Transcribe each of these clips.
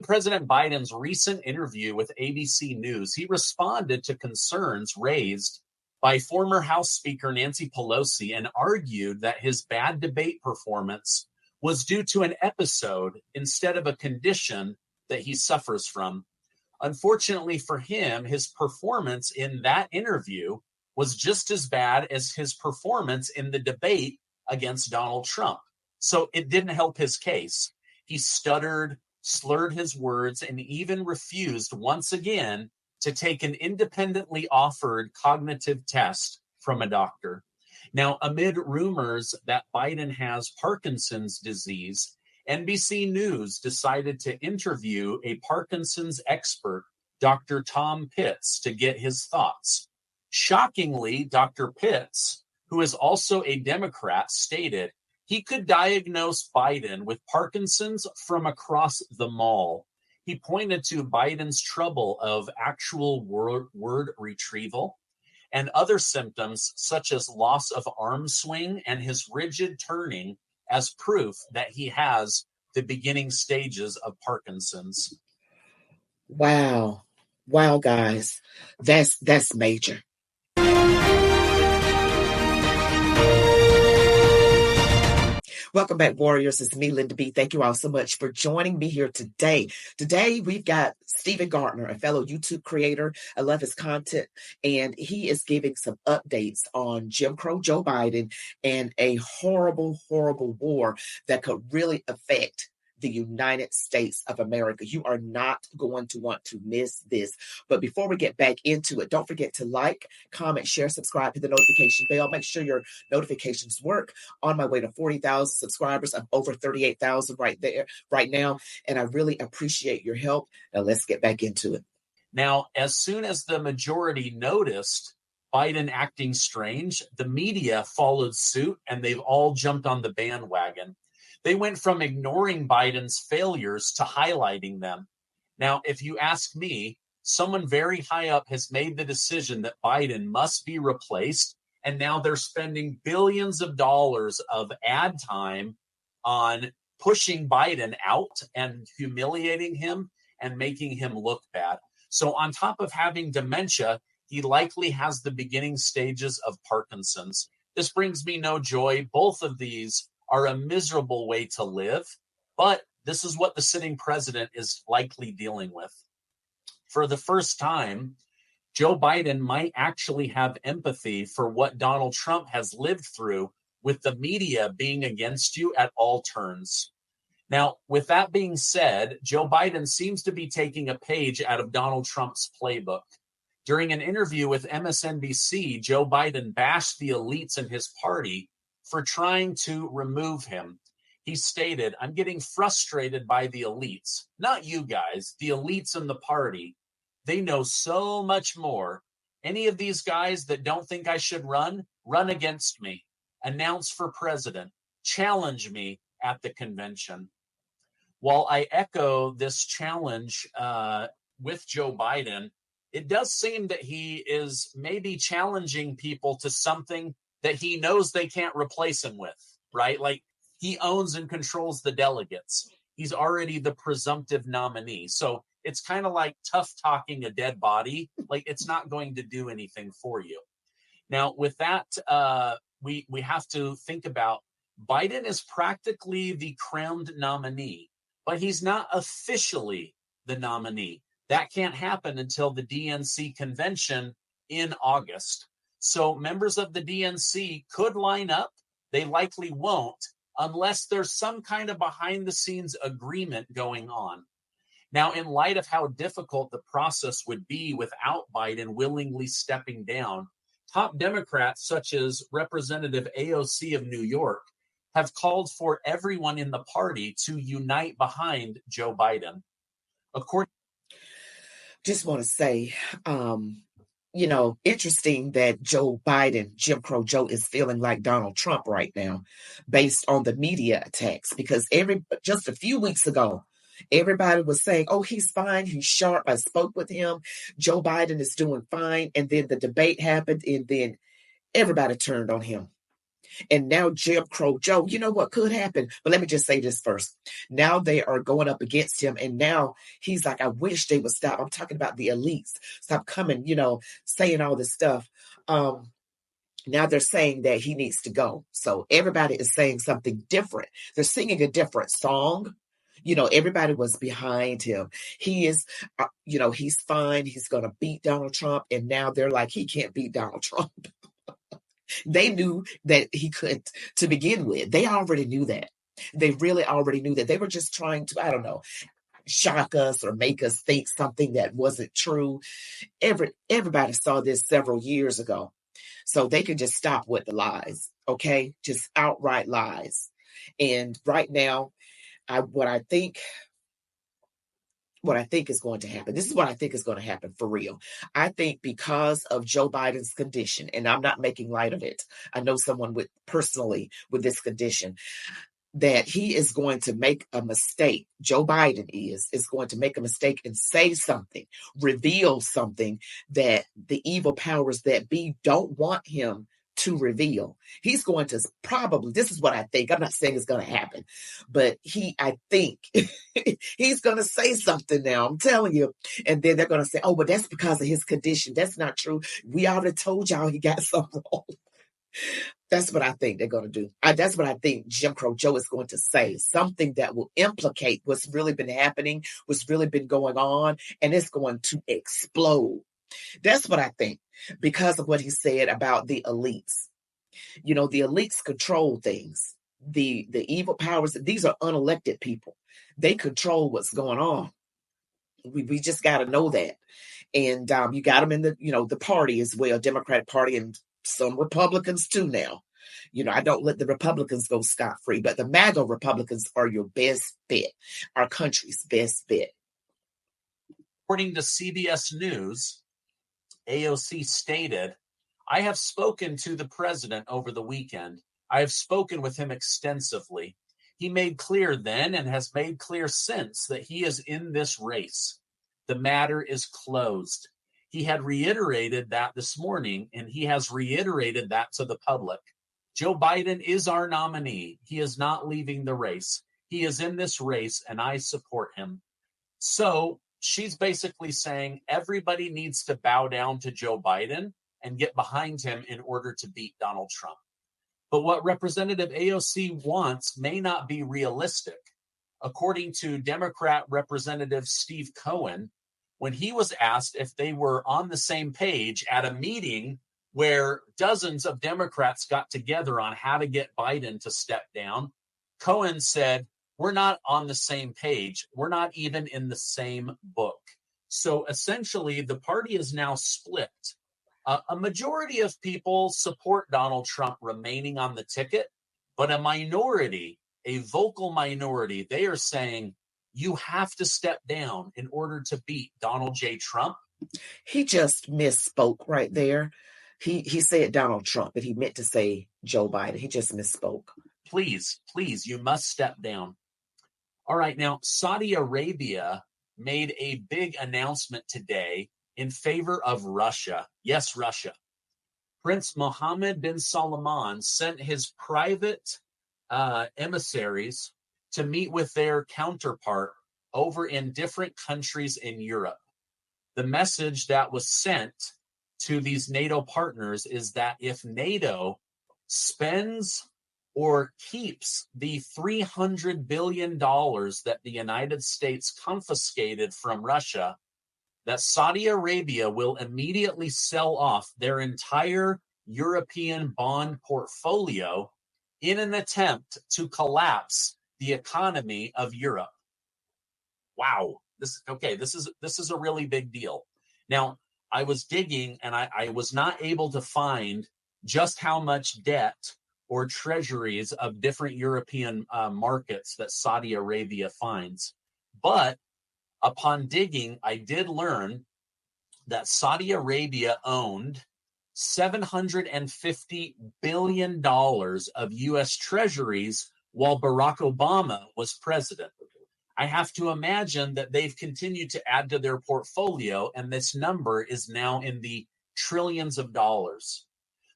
President Biden's recent interview with ABC News, he responded to concerns raised by former House Speaker Nancy Pelosi and argued that his bad debate performance was due to an episode instead of a condition that he suffers from. Unfortunately for him, his performance in that interview was just as bad as his performance in the debate against Donald Trump. So it didn't help his case. He stuttered, slurred his words, and even refused once again to take an independently offered cognitive test from a doctor. Now, amid rumors that Biden has Parkinson's disease, NBC News decided to interview a Parkinson's expert, Dr. Tom Pitts, to get his thoughts. Shockingly, Dr. Pitts, who is also a Democrat, stated he could diagnose Biden with Parkinson's from across the mall. He pointed to Biden's trouble of actual word retrieval and other symptoms such as loss of arm swing and his rigid turning as proof that he has the beginning stages of Parkinson's. Wow. Wow, guys. That's major. Welcome back, Warriors. It's me, Linda B. Thank you all so much for joining me here today. Today, we've got Stephen Gardner, a fellow YouTube creator. I love his content, and he is giving some updates on Jim Crow Joe Biden and a horrible, horrible war that could really affect the United States of America. You are not going to want to miss this. But before we get back into it, don't forget to like, comment, share, subscribe, hit the notification bell. Make sure your notifications work. On my way to 40,000 subscribers. I'm over 38,000 right now. And I really appreciate your help. Now let's get back into it. Now, as soon as the majority noticed Biden acting strange, the media followed suit and they've all jumped on the bandwagon. They went from ignoring Biden's failures to highlighting them. Now, if you ask me, someone very high up has made the decision that Biden must be replaced, and now they're spending billions of dollars of ad time on pushing Biden out and humiliating him and making him look bad. So on top of having dementia, he likely has the beginning stages of Parkinson's. This brings me no joy. Both of these are a miserable way to live, but this is what the sitting president is likely dealing with. For the first time, Joe Biden might actually have empathy for what Donald Trump has lived through with the media being against you at all turns. Now, with that being said, Joe Biden seems to be taking a page out of Donald Trump's playbook. During an interview with MSNBC, Joe Biden bashed the elites in his party for trying to remove him. He stated, "I'm getting frustrated by the elites, not you guys, the elites in the party. They know so much more. Any of these guys that don't think I should run against me, announce for president, challenge me at the convention." While I echo this challenge with Joe Biden, it does seem that he is maybe challenging people to something that he knows they can't replace him with, right? Like, he owns and controls the delegates. He's already the presumptive nominee. So it's kind of like tough talking a dead body. Like, it's not going to do anything for you. Now, with that, we have to think about Biden is practically the crowned nominee, but he's not officially the nominee. That can't happen until the DNC convention in August. So members of the DNC could line up. They likely won't unless there's some kind of behind the scenes agreement going on. Now, in light of how difficult the process would be without Biden willingly stepping down, top Democrats such as Representative AOC of New York have called for everyone in the party to unite behind Joe Biden. Just want to say, interesting that Joe Biden, Jim Crow Joe, is feeling like Donald Trump right now based on the media attacks, because just a few weeks ago, everybody was saying, oh, he's fine, he's sharp, I spoke with him, Joe Biden is doing fine. And then the debate happened, and then everybody turned on him. And now Jim Crow Joe, you know what could happen? But let me just say this first. Now they are going up against him. And now he's like, I wish they would stop. I'm talking about the elites. Stop coming, saying all this stuff. Now they're saying that he needs to go. So everybody is saying something different. They're singing a different song. Everybody was behind him. He is, he's fine. He's going to beat Donald Trump. And now they're like, he can't beat Donald Trump. They knew that he couldn't to begin with. They already knew that. They really already knew that. They were just trying to, I don't know, shock us or make us think something that wasn't true. Everybody saw this several years ago. So they could just stop with the lies, okay? Just outright lies. And right now, what I think is going to happen. This is what I think is going to happen for real. I think because of Joe Biden's condition, and I'm not making light of it. I know someone personally with this condition, that he is going to make a mistake. Joe Biden is going to make a mistake and say something, reveal something that the evil powers that be don't want him to reveal. He's going to probably, this is what I think. I'm not saying it's going to happen, but I think he's going to say something now. I'm telling you. And then they're going to say, oh, well, that's because of his condition. That's not true. We already told y'all he got something wrong. That's what I think they're going to do. That's what I think Jim Crow Joe is going to say. Something that will implicate what's really been happening, what's really been going on, and it's going to explode. That's what I think, because of what he said about the elites. The elites control things. The evil powers, these are unelected people. They control what's going on. We just got to know that. And you got them in the party as well, Democratic Party, and some Republicans too now. I don't let the Republicans go scot-free, but the MAGA Republicans are your best bet, our country's best bet. According to CBS News, AOC stated, I have spoken to the president over the weekend. I have spoken with him extensively. He made clear then and has made clear since that he is in this race. The matter is closed. He had reiterated that this morning, and he has reiterated that to the public. Joe Biden is our nominee. He is not leaving the race. He is in this race, and I support him. So she's basically saying everybody needs to bow down to Joe Biden and get behind him in order to beat Donald Trump. But what Representative AOC wants may not be realistic. According to Democrat Representative Steve Cohen, when he was asked if they were on the same page at a meeting where dozens of Democrats got together on how to get Biden to step down, Cohen said, we're not on the same page. We're not even in the same book. So essentially, the party is now split. A majority of people support Donald Trump remaining on the ticket, but a minority, a vocal minority, they are saying, you have to step down in order to beat Donald J. Trump. He just misspoke right there. He said Donald Trump, but he meant to say Joe Biden. He just misspoke. Please, you must step down. All right, now, Saudi Arabia made a big announcement today in favor of Russia. Yes, Russia. Prince Mohammed bin Salman sent his private emissaries to meet with their counterpart over in different countries in Europe. The message that was sent to these NATO partners is that if NATO spends or keeps the $300 billion that the United States confiscated from Russia, that Saudi Arabia will immediately sell off their entire European bond portfolio in an attempt to collapse the economy of Europe. Wow. This is a really big deal. Now, I was digging and I was not able to find just how much debt or treasuries of different European markets that Saudi Arabia finds. But upon digging, I did learn that Saudi Arabia owned $750 billion of U.S. treasuries while Barack Obama was president. I have to imagine that they've continued to add to their portfolio, and this number is now in the trillions of dollars.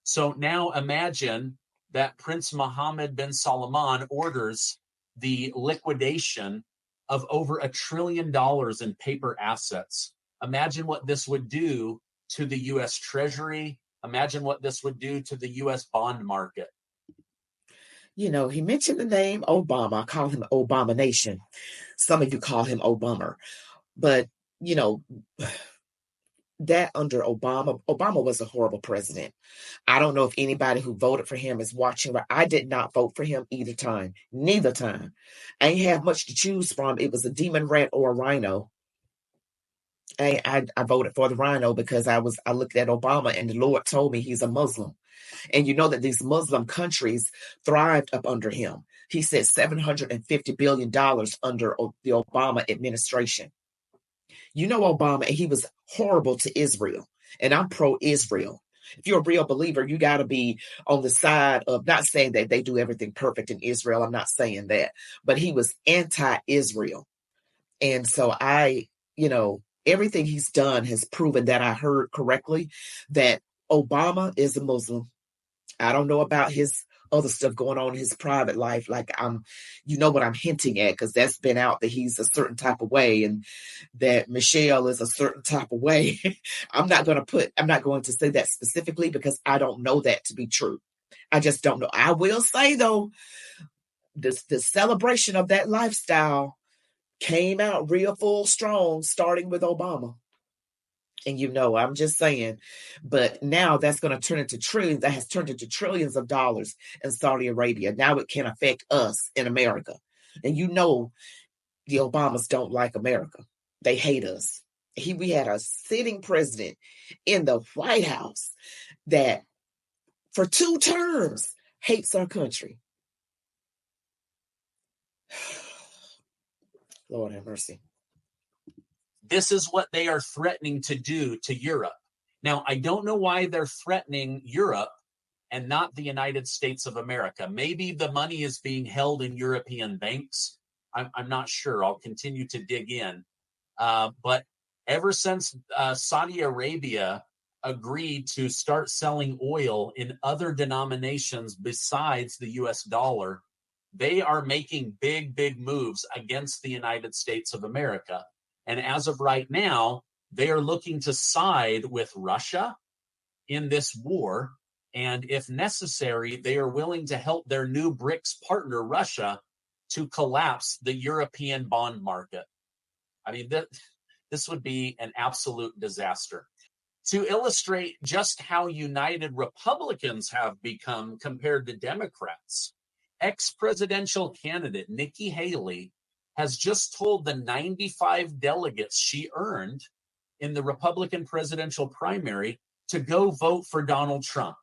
So now imagine that Prince Mohammed bin Salman orders the liquidation of over $1 trillion in paper assets. Imagine what this would do to the U.S. Treasury. Imagine what this would do to the U.S. bond market. You know, he mentioned the name Obama. I call him Obama Nation. Some of you call him Obama. But, you know, that under Obama was a horrible president. I don't know if anybody who voted for him is watching, but I did not vote for him neither time. I ain't have much to choose from. It was a demon rat or a rhino. I voted for the rhino because I looked at Obama and the Lord told me he's a Muslim. And you know that these Muslim countries thrived up under him. He said $750 billion under the Obama administration. You know Obama, and he was horrible to Israel. And I'm pro-Israel. If you're a real believer, you got to be on the side of, not saying that they do everything perfect in Israel. I'm not saying that. But he was anti-Israel. And so everything he's done has proven that I heard correctly, that Obama is a Muslim. I don't know about his other stuff going on in his private life. Like you know what I'm hinting at, because that's been out that he's a certain type of way and that Michelle is a certain type of way. I'm not going to say that specifically because I don't know that to be true. I just don't know. I will say though, the celebration of that lifestyle came out real full strong, starting with Obama. And I'm just saying, but now that's going to turn into trillions. That has turned into trillions of dollars in Saudi Arabia. Now it can affect us in America. And the Obamas don't like America. They hate us. We had a sitting president in the White House that for 2 terms hates our country. Lord have mercy. This is what they are threatening to do to Europe. Now, I don't know why they're threatening Europe and not the United States of America. Maybe the money is being held in European banks. I'm not sure. I'll continue to dig in. But ever since Saudi Arabia agreed to start selling oil in other denominations besides the US dollar, they are making big, big moves against the United States of America. And as of right now, they are looking to side with Russia in this war. And if necessary, they are willing to help their new BRICS partner, Russia, to collapse the European bond market. I mean, this would be an absolute disaster. To illustrate just how united Republicans have become compared to Democrats, ex-presidential candidate Nikki Haley has just told the 95 delegates she earned in the Republican presidential primary to go vote for Donald Trump.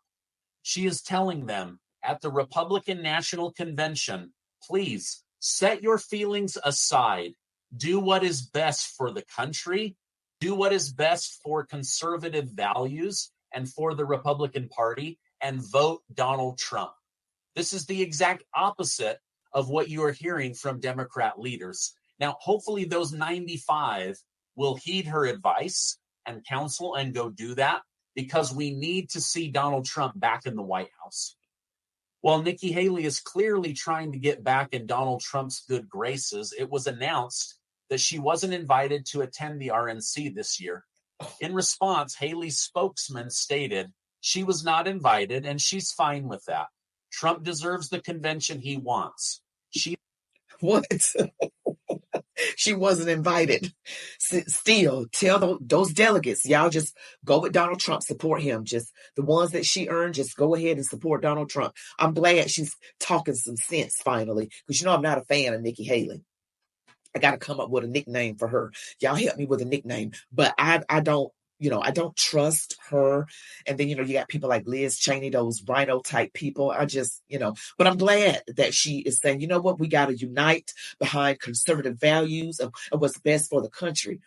She is telling them at the Republican National Convention, please set your feelings aside. Do what is best for the country. Do what is best for conservative values and for the Republican Party, and vote Donald Trump. This is the exact opposite of what you are hearing from Democrat leaders. Now, hopefully those 95 will heed her advice and counsel and go do that, because we need to see Donald Trump back in the White House. While Nikki Haley is clearly trying to get back in Donald Trump's good graces, it was announced that she wasn't invited to attend the RNC this year. In response, Haley's spokesman stated she was not invited and she's fine with that. Trump deserves the convention he wants. What? She wasn't invited. Still, tell those delegates, y'all just go with Donald Trump, support him. Just the ones that she earned, just go ahead and support Donald Trump. I'm glad she's talking some sense finally, because I'm not a fan of Nikki Haley. I got to come up with a nickname for her. Y'all help me with a nickname. But I don't trust her. And then, you got people like Liz Cheney, those rhino type people. But I'm glad that she is saying, you know what, we got to unite behind conservative values of what's best for the country.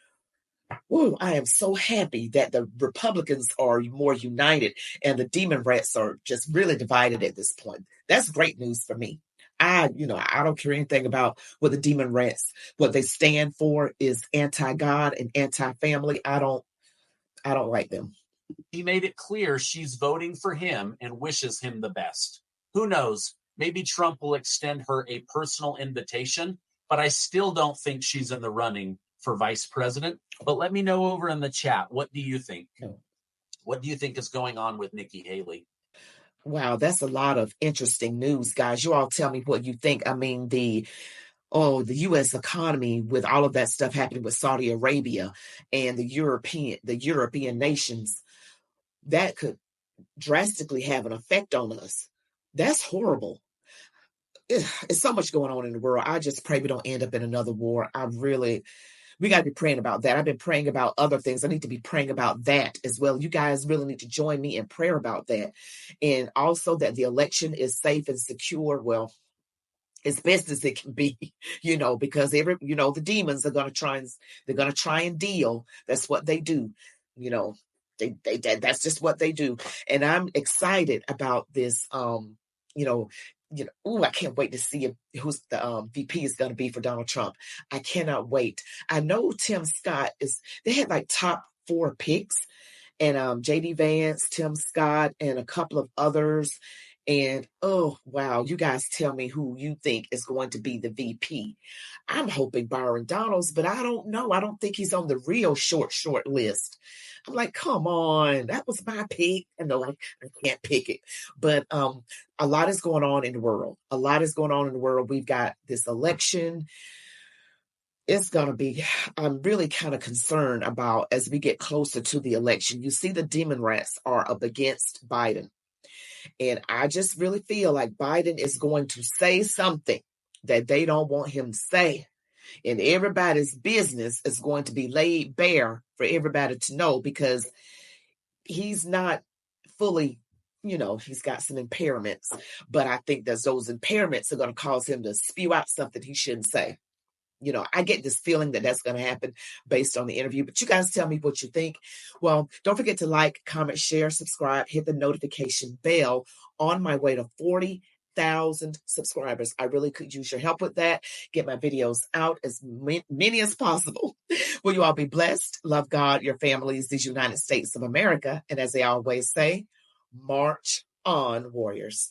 Ooh, I am so happy that the Republicans are more united and the demon rats are just really divided at this point. That's great news for me. I don't care anything about what the demon rats, what they stand for is anti-God and anti-family. I don't like them. He made it clear she's voting for him and wishes him the best. Who knows? Maybe Trump will extend her a personal invitation, but I still don't think she's in the running for vice president. But let me know over in the chat. What do you think? What do you think is going on with Nikki Haley? Wow, that's a lot of interesting news, guys. You all tell me what you think. I mean, the U.S. economy with all of that stuff happening with Saudi Arabia and the European nations, that could drastically have an effect on us. That's horrible. It's so much going on in the world. I just pray we don't end up in another war. We got to be praying about that. I've been praying about other things. I need to be praying about that as well. You guys really need to join me in prayer about that. And also that the election is safe and secure. Well, as best as it can be, because the demons are going to try and deal. That's what they do. That's just what they do. And I'm excited about this. I can't wait to see who's the VP is going to be for Donald Trump. I cannot wait. I know Tim Scott they had like top 4 picks, and JD Vance, Tim Scott, and a couple of others. And oh, wow, you guys tell me who you think is going to be the VP. I'm hoping Byron Donalds, but I don't know. I don't think he's on the real short list. I'm like, come on, that was my pick. I know I can't pick it. But a lot is going on in the world. We've got this election. It's going to be, I'm really kind of concerned about as we get closer to the election. You see the demon rats are up against Biden. And I just really feel like Biden is going to say something that they don't want him to say. And everybody's business is going to be laid bare for everybody to know, because he's not fully, he's got some impairments. But I think that those impairments are going to cause him to spew out something he shouldn't say. I get this feeling that that's going to happen based on the interview, but you guys tell me what you think. Well, don't forget to like, comment, share, subscribe, hit the notification bell on my way to 40,000 subscribers. I really could use your help with that. Get my videos out as many as possible. Will you all be blessed? Love God, your families, these United States of America. And as they always say, march on, warriors.